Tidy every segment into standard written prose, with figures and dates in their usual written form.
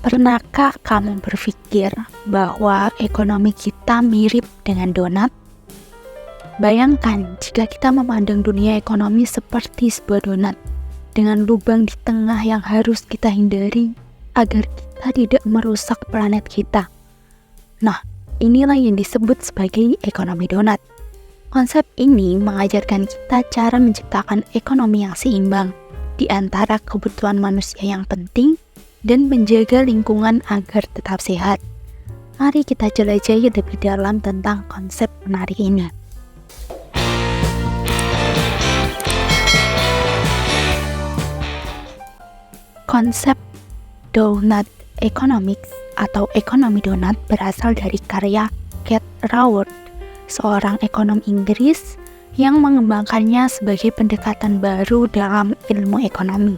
Pernahkah kamu berpikir bahwa ekonomi kita mirip dengan donat? Bayangkan jika kita memandang dunia ekonomi seperti sebuah donat, dengan lubang di tengah yang harus kita hindari agar kita tidak merusak planet kita. Nah, inilah yang disebut sebagai ekonomi donat. Konsep ini mengajarkan kita cara menciptakan ekonomi yang seimbang di antara kebutuhan manusia yang penting dan menjaga lingkungan agar tetap sehat. Mari kita jelajahi lebih dalam tentang konsep menarik ini. Konsep donut economics atau ekonomi donat berasal dari karya Kate Raworth, seorang ekonom Inggris yang mengembangkannya sebagai pendekatan baru dalam ilmu ekonomi.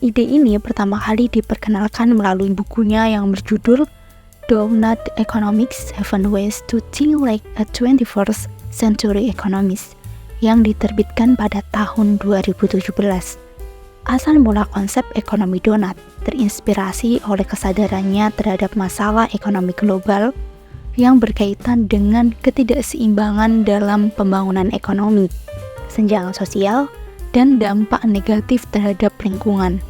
Ide ini pertama kali diperkenalkan melalui bukunya yang berjudul Donut Economics: 7 Ways to Think Like a 21st Century Economist yang diterbitkan pada tahun 2017. Asal mula konsep ekonomi donat terinspirasi oleh kesadarannya terhadap masalah ekonomi global yang berkaitan dengan ketidakseimbangan dalam pembangunan ekonomi, kesenjangan sosial, dan dampak negatif terhadap lingkungan.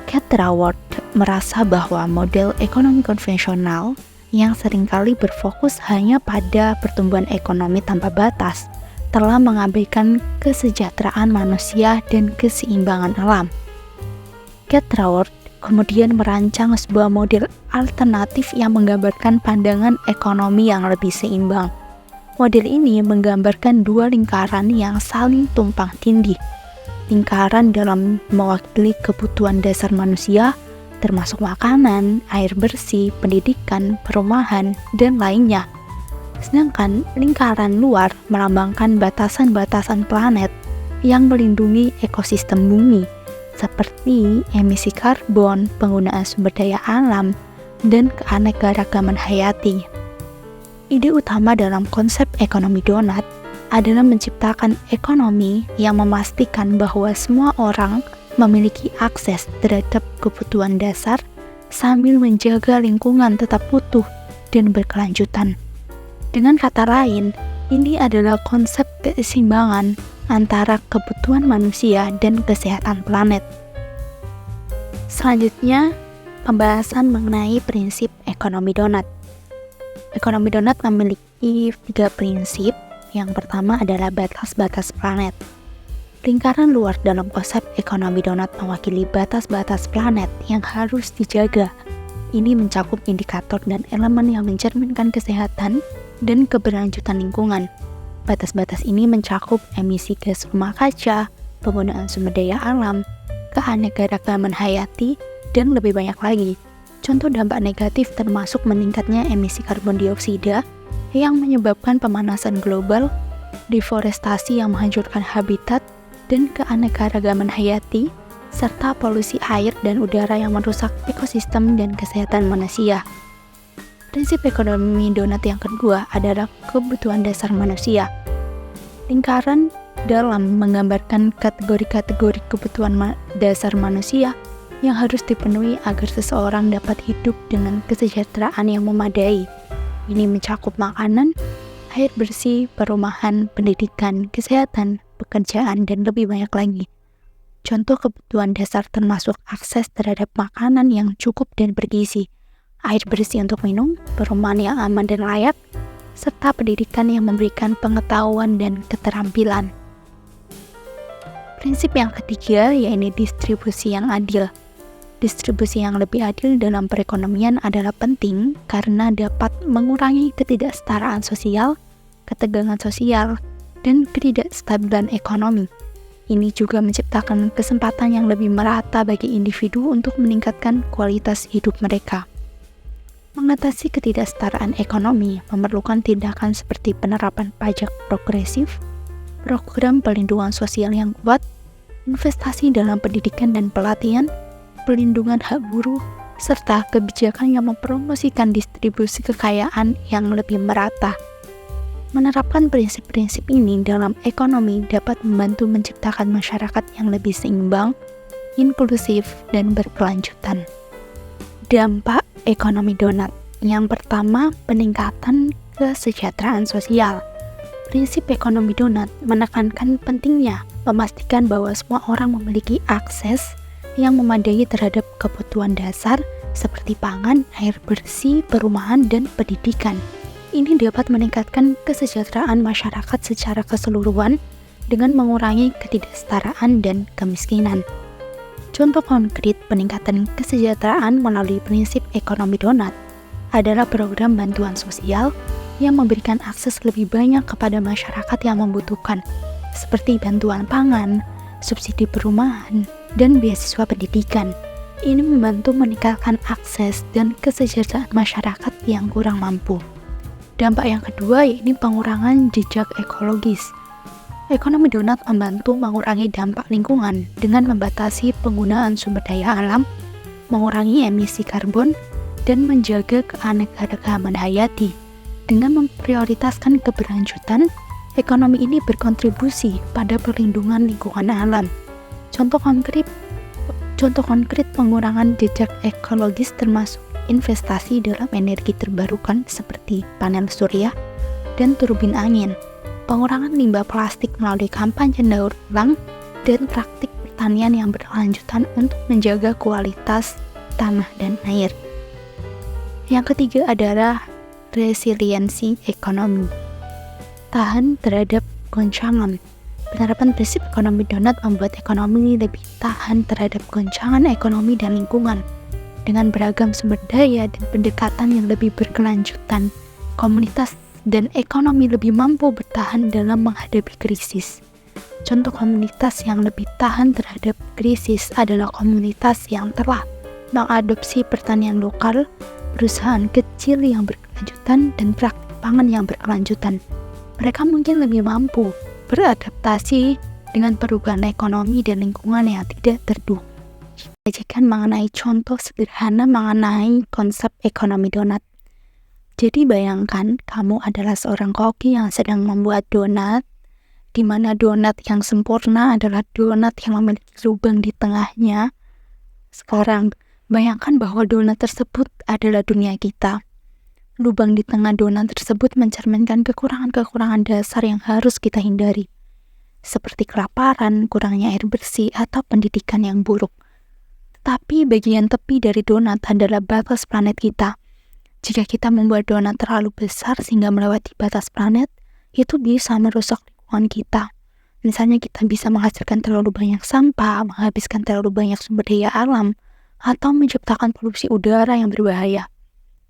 Kate Raworth merasa bahwa model ekonomi konvensional yang seringkali berfokus hanya pada pertumbuhan ekonomi tanpa batas telah mengabaikan kesejahteraan manusia dan keseimbangan alam. Kate Raworth kemudian merancang sebuah model alternatif yang menggambarkan pandangan ekonomi yang lebih seimbang. Model ini menggambarkan dua lingkaran yang saling tumpang tindih. Lingkaran dalam mewakili kebutuhan dasar manusia, termasuk makanan, air bersih, pendidikan, perumahan, dan lainnya. Sedangkan lingkaran luar melambangkan batasan-batasan planet yang melindungi ekosistem bumi, seperti emisi karbon, penggunaan sumber daya alam, dan keanekaragaman hayati. Ide utama dalam konsep ekonomi donat adalah menciptakan ekonomi yang memastikan bahwa semua orang memiliki akses terhadap kebutuhan dasar sambil menjaga lingkungan tetap utuh dan berkelanjutan. Dengan kata lain, ini adalah konsep keseimbangan antara kebutuhan manusia dan kesehatan planet. Selanjutnya, pembahasan mengenai prinsip ekonomi donat. Ekonomi donat memiliki 3 prinsip. Yang pertama adalah batas-batas planet. Lingkaran luar dalam konsep ekonomi donat mewakili batas-batas planet yang harus dijaga. Ini mencakup indikator dan elemen yang mencerminkan kesehatan dan keberlanjutan lingkungan. Batas-batas ini mencakup emisi gas rumah kaca, penggunaan sumber daya alam, keanekaragaman hayati, dan lebih banyak lagi. Contoh dampak negatif termasuk meningkatnya emisi karbon dioksida yang menyebabkan pemanasan global, deforestasi yang menghancurkan habitat dan keanekaragaman hayati, serta polusi air dan udara yang merusak ekosistem dan kesehatan manusia. Prinsip ekonomi donat yang kedua adalah kebutuhan dasar manusia. Lingkaran dalam menggambarkan kategori-kategori kebutuhan dasar manusia yang harus dipenuhi agar seseorang dapat hidup dengan kesejahteraan yang memadai. Ini mencakup makanan, air bersih, perumahan, pendidikan, kesehatan, pekerjaan, dan lebih banyak lagi. Contoh kebutuhan dasar termasuk akses terhadap makanan yang cukup dan bergizi, air bersih untuk minum, perumahan yang aman dan layak, serta pendidikan yang memberikan pengetahuan dan keterampilan. Prinsip yang ketiga yaitu distribusi yang adil. Distribusi yang lebih adil dalam perekonomian adalah penting karena dapat mengurangi ketidaksetaraan sosial, ketegangan sosial, dan ketidakstabilan ekonomi. Ini juga menciptakan kesempatan yang lebih merata bagi individu untuk meningkatkan kualitas hidup mereka. Mengatasi ketidaksetaraan ekonomi memerlukan tindakan seperti penerapan pajak progresif, program pelindungan sosial yang kuat, investasi dalam pendidikan dan pelatihan, pelindungan hak buruh, serta kebijakan yang mempromosikan distribusi kekayaan yang lebih merata. Menerapkan prinsip-prinsip ini dalam ekonomi dapat membantu menciptakan masyarakat yang lebih seimbang, inklusif, dan berkelanjutan. Dampak ekonomi donat. Yang pertama, peningkatan kesejahteraan sosial. Prinsip ekonomi donat menekankan pentingnya memastikan bahwa semua orang memiliki akses yang memadai terhadap kebutuhan dasar seperti pangan, air bersih, perumahan, dan pendidikan. Ini dapat meningkatkan kesejahteraan masyarakat secara keseluruhan dengan mengurangi ketidaksetaraan dan kemiskinan. Contoh konkret peningkatan kesejahteraan melalui prinsip ekonomi donat adalah program bantuan sosial yang memberikan akses lebih banyak kepada masyarakat yang membutuhkan, seperti bantuan pangan, subsidi perumahan, dan beasiswa pendidikan. Ini membantu meningkatkan akses dan kesejahteraan masyarakat yang kurang mampu. Dampak yang kedua yaitu pengurangan jejak ekologis. Ekonomi donat membantu mengurangi dampak lingkungan dengan membatasi penggunaan sumber daya alam, mengurangi emisi karbon, dan menjaga keanekaragaman hayati. Dengan memprioritaskan keberlanjutan, ekonomi ini berkontribusi pada perlindungan lingkungan alam. Contoh konkret pengurangan jejak ekologis termasuk investasi dalam energi terbarukan seperti panel surya dan turbin angin, pengurangan limbah plastik melalui kampanye daur ulang, dan praktik pertanian yang berkelanjutan untuk menjaga kualitas tanah dan air. Yang ketiga adalah resiliensi ekonomi. Tahan terhadap goncangan. Penerapan prinsip ekonomi donat membuat ekonomi lebih tahan terhadap goncangan ekonomi dan lingkungan. Dengan beragam sumber daya dan pendekatan yang lebih berkelanjutan, komunitas dan ekonomi lebih mampu bertahan dalam menghadapi krisis. Contoh komunitas yang lebih tahan terhadap krisis adalah komunitas yang telah mengadopsi pertanian lokal, perusahaan kecil yang berkelanjutan, dan praktik pangan yang berkelanjutan. Mereka mungkin lebih mampu beradaptasi dengan perubahan ekonomi dan lingkungan yang tidak terduga. Sajikan mengenai contoh sederhana mengenai konsep ekonomi donat. Jadi bayangkan kamu adalah seorang koki yang sedang membuat donat, di mana donat yang sempurna adalah donat yang memiliki lubang di tengahnya. Sekarang, bayangkan bahwa donat tersebut adalah dunia kita. Lubang di tengah donat tersebut mencerminkan kekurangan-kekurangan dasar yang harus kita hindari, seperti kelaparan, kurangnya air bersih, atau pendidikan yang buruk. Tetapi bagian tepi dari donat adalah batas planet kita. Jika kita membuat donat terlalu besar sehingga melewati batas planet, itu bisa merusak lingkungan kita. Misalnya kita bisa menghasilkan terlalu banyak sampah, menghabiskan terlalu banyak sumber daya alam, atau menciptakan polusi udara yang berbahaya.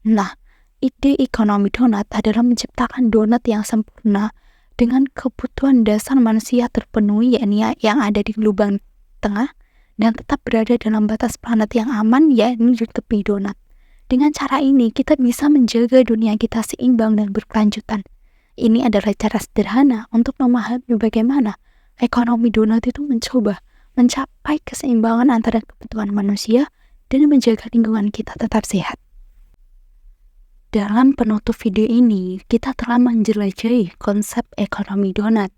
Nah, ide ekonomi donat adalah menciptakan donat yang sempurna dengan kebutuhan dasar manusia terpenuhi, yakni yang ada di lubang tengah, dan tetap berada dalam batas planet yang aman, yakni di tepi donat. Dengan cara ini, kita bisa menjaga dunia kita seimbang dan berkelanjutan. Ini adalah cara sederhana untuk memahami bagaimana ekonomi donat itu mencoba mencapai keseimbangan antara kebutuhan manusia dan menjaga lingkungan kita tetap sehat. Dalam penutup video ini, kita telah menjelajahi konsep ekonomi donat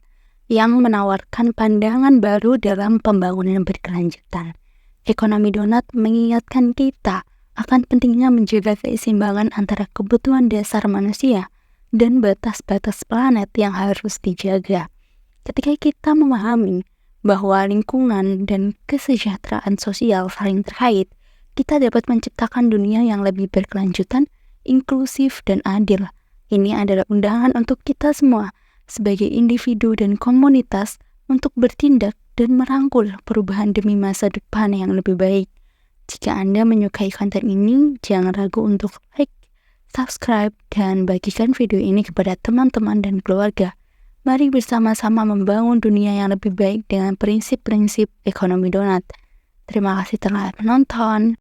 yang menawarkan pandangan baru dalam pembangunan berkelanjutan. Ekonomi donat mengingatkan kita akan pentingnya menjaga keseimbangan antara kebutuhan dasar manusia dan batas-batas planet yang harus dijaga. Ketika kita memahami bahwa lingkungan dan kesejahteraan sosial saling terkait, kita dapat menciptakan dunia yang lebih berkelanjutan, inklusif, dan adil. Ini adalah undangan untuk kita semua sebagai individu dan komunitas untuk bertindak dan merangkul perubahan demi masa depan yang lebih baik. Jika Anda menyukai konten ini, jangan ragu untuk like, subscribe, dan bagikan video ini kepada teman-teman dan keluarga. Mari bersama-sama membangun dunia yang lebih baik dengan prinsip-prinsip ekonomi donat. Terima kasih telah menonton.